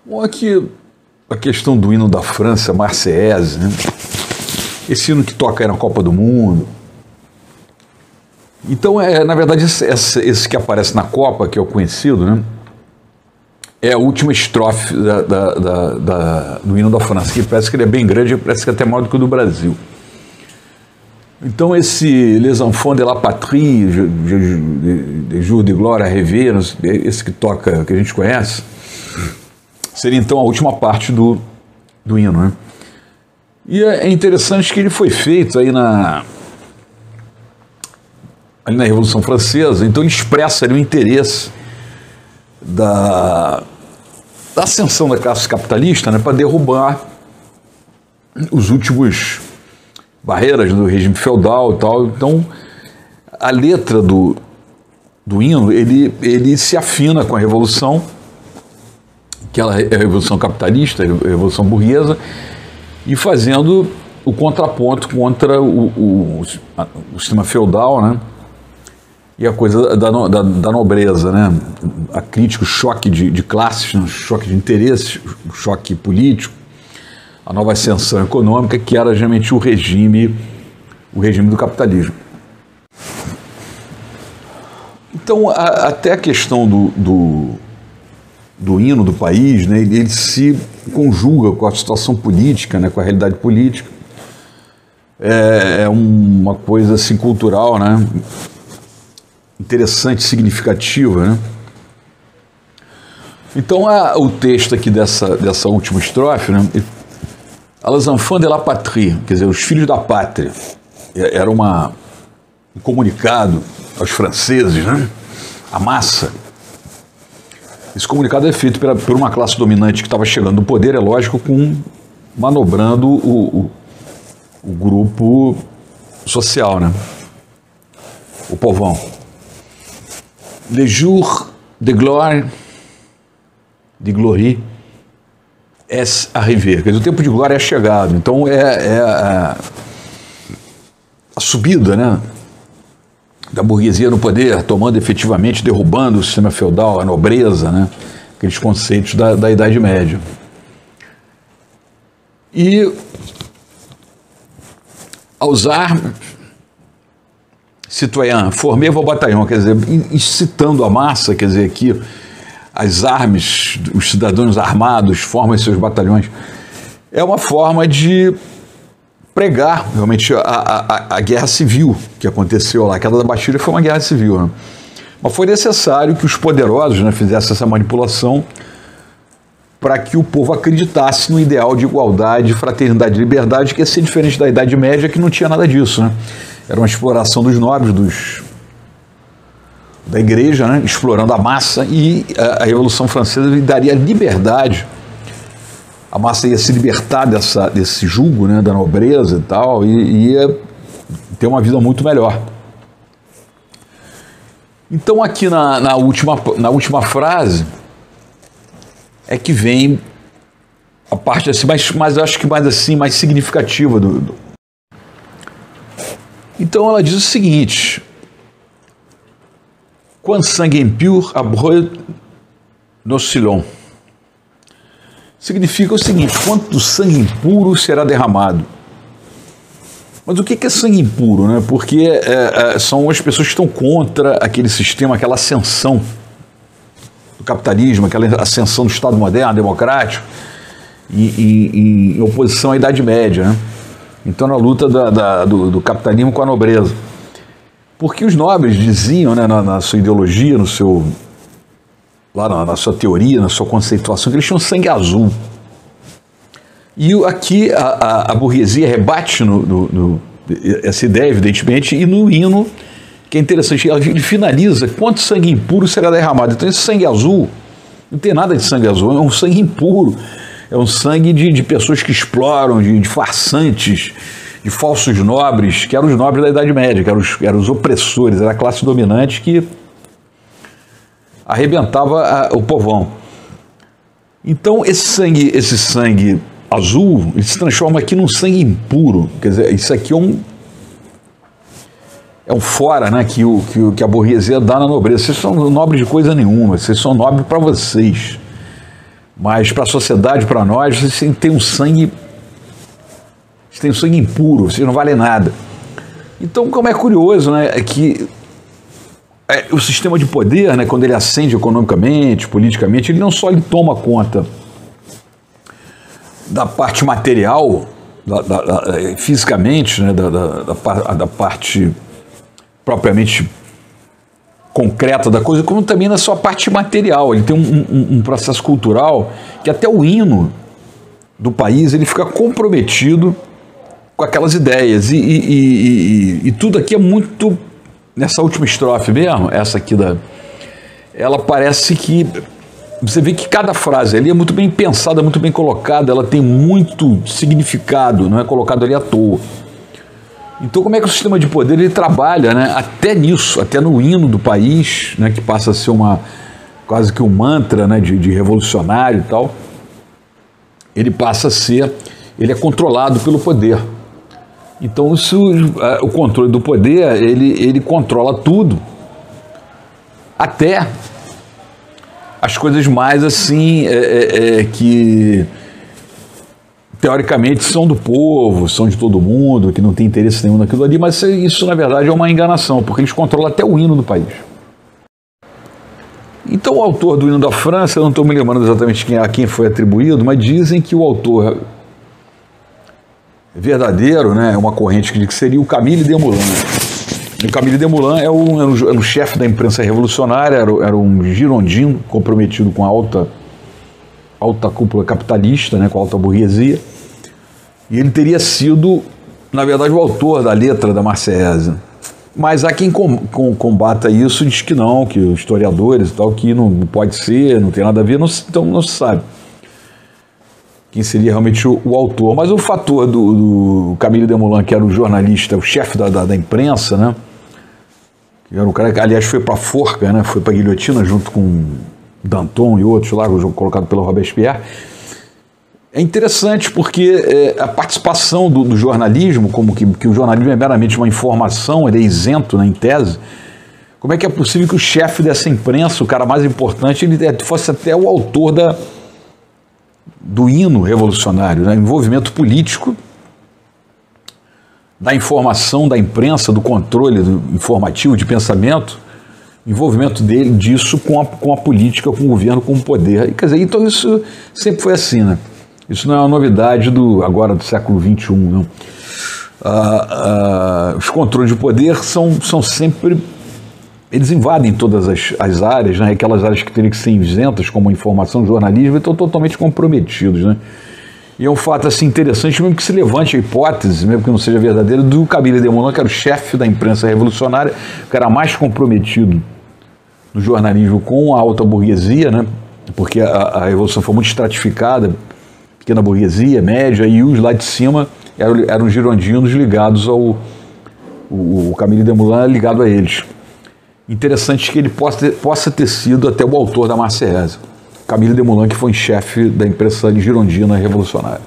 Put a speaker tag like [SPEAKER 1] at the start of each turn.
[SPEAKER 1] Bom, aqui a questão do hino da França, Marseillaise, né? Esse hino que toca aí na Copa do Mundo. Então, na verdade, esse que aparece na Copa, que é o conhecido, né? É a última estrofe do hino da França, que parece que ele é bem grande, parece que é até maior do que o do Brasil. Então, esse Les Enfants de la Patrie, de Jour de Glória Rêver, esse que toca, que a gente conhece, seria então a última parte do hino, né? E é interessante que ele foi feito aí ali na Revolução Francesa, então ele expressa ali o interesse da ascensão da classe capitalista, né, para derrubar os últimos barreiras do regime feudal e tal. Então, a letra do hino, ele se afina com a Revolução, que ela é a Revolução Capitalista, a Revolução Burguesa, e fazendo o contraponto contra o sistema feudal, né? E a coisa da nobreza, né? A crítica, o choque de classes, o choque de interesses, o choque político, a nova ascensão econômica, que era geralmente o regime do capitalismo. Então, até a questão do hino do país, né, ele se conjuga com a situação política, né, com a realidade política. É uma coisa assim cultural, né, interessante, significativa, né? Então, o texto aqui dessa última estrofe, né, Les Enfants de la Patrie, quer dizer, os filhos da pátria, era um comunicado aos franceses, né, a massa. Esse comunicado é feito por uma classe dominante que estava chegando no poder, é lógico, manobrando o grupo social, né? O povão. Le jour de gloire, de glorie, est arrivé. Quer dizer, o tempo de glória é chegado. Então, a subida, né, da burguesia no poder, tomando efetivamente, derrubando o sistema feudal, a nobreza, né, aqueles conceitos da Idade Média. E aos armes, citoyen, formez vos bataillons, quer dizer, incitando a massa, quer dizer, que as armas, os cidadãos armados formam seus batalhões, é uma forma de pregar realmente a guerra civil que aconteceu lá. A queda da Bastilha foi uma guerra civil, né? Mas foi necessário que os poderosos, né, fizessem essa manipulação para que o povo acreditasse no ideal de igualdade, fraternidade e liberdade, que ia ser diferente da Idade Média, que não tinha nada disso, né? Era uma exploração dos nobres, da igreja, né, explorando a massa, e a Revolução Francesa daria liberdade. A massa ia se libertar desse jugo, né, da nobreza e tal, e ia ter uma vida muito melhor. Então, aqui na última frase é que vem a parte assim, mas eu acho que mais significativa Então, ela diz o seguinte: Quand sang impur abreu nos silons. Significa o seguinte: quanto sangue impuro será derramado. Mas o que é sangue impuro, né? Porque são as pessoas que estão contra aquele sistema, aquela ascensão do capitalismo, aquela ascensão do Estado moderno, democrático, em oposição à Idade Média, né? Então, na luta do capitalismo com a nobreza. Porque os nobres diziam, né, na sua ideologia, na sua teoria, na sua conceituação, que eles tinham sangue azul. E aqui a burguesia rebate essa ideia, evidentemente, e no hino, que é interessante, ele finaliza: quanto sangue impuro será derramado. Então, esse sangue azul, não tem nada de sangue azul, é um sangue impuro, é um sangue de pessoas que exploram, de farsantes, de falsos nobres, que eram os nobres da Idade Média, que eram os opressores, era a classe dominante que arrebentava o povão. Então, esse sangue azul, ele se transforma aqui num sangue impuro. Quer dizer, isso aqui é um fora, né, que a burguesia dá na nobreza. Vocês são nobres de coisa nenhuma, vocês são nobres para vocês. Mas para a sociedade, para nós, vocês têm um sangue impuro, vocês não valem nada. Então, como é curioso, né, é que o sistema de poder, né, quando ele ascende economicamente, politicamente, ele não só ele toma conta da parte material, fisicamente, né, da parte propriamente concreta da coisa, como também na sua parte material. Ele tem um processo cultural que até o hino do país ele fica comprometido com aquelas ideias. E tudo aqui é muito... Nessa última estrofe mesmo, essa aqui ela parece que... Você vê que cada frase ali é muito bem pensada, muito bem colocada, ela tem muito significado, não é colocado ali à toa. Então, como é que o sistema de poder ele trabalha, né, até nisso, até no hino do país, né, que passa a ser quase que um mantra, né, de revolucionário e tal, ele passa a ser, ele é controlado pelo poder. Então, o controle do poder, ele controla tudo, até as coisas mais assim, que teoricamente são do povo, são de todo mundo, que não tem interesse nenhum naquilo ali, mas isso na verdade é uma enganação, porque eles controlam até o hino do país. Então o autor do hino da França, eu não estou me lembrando exatamente a quem foi atribuído, mas dizem que o autor verdadeiro, né, é uma corrente que diz que seria o Camille Desmoulins. O Camille Desmoulins era um chefe da imprensa revolucionária, era um girondino comprometido com a alta cúpula capitalista, né, com a alta burguesia, e ele teria sido, na verdade, o autor da letra da Marseillaise. Mas há quem combata isso, diz que não, que os historiadores e tal, que não pode ser, não tem nada a ver, então não se sabe quem seria realmente o autor. Mas o fator do Camille Desmoulins, que era o jornalista, o chefe da imprensa, né, que era um cara que, aliás, foi para a forca, né, foi para a guilhotina junto com Danton e outros lá, o jogo colocado pelo Robespierre. É interessante porque a participação do jornalismo, como que o jornalismo é meramente uma informação, ele é isento, né, em tese. Como é que é possível que o chefe dessa imprensa, o cara mais importante, ele fosse até o autor do hino revolucionário, né, envolvimento político, da informação da imprensa, do controle informativo de pensamento, envolvimento disso com a política, com o governo, com o poder. E, quer dizer, então isso sempre foi assim, né? Isso não é uma novidade agora do século XXI, não. Os controles de poder são sempre... Eles invadem todas as áreas, né? Aquelas áreas que teriam que ser isentas, como a informação, jornalismo, estão totalmente comprometidos, né? E é um fato assim, interessante, mesmo que se levante a hipótese, mesmo que não seja verdadeira, do Camille Desmoulins, que era o chefe da imprensa revolucionária, que era mais comprometido no jornalismo com a alta burguesia, né? Porque a revolução foi muito estratificada, pequena burguesia, média, e os lá de cima eram girondinos ligados o Camille Desmoulins ligado a eles. Interessante que ele possa ter sido até o autor da Marseillaise. Camille Desmoulins, que foi chefe da imprensa girondina revolucionária.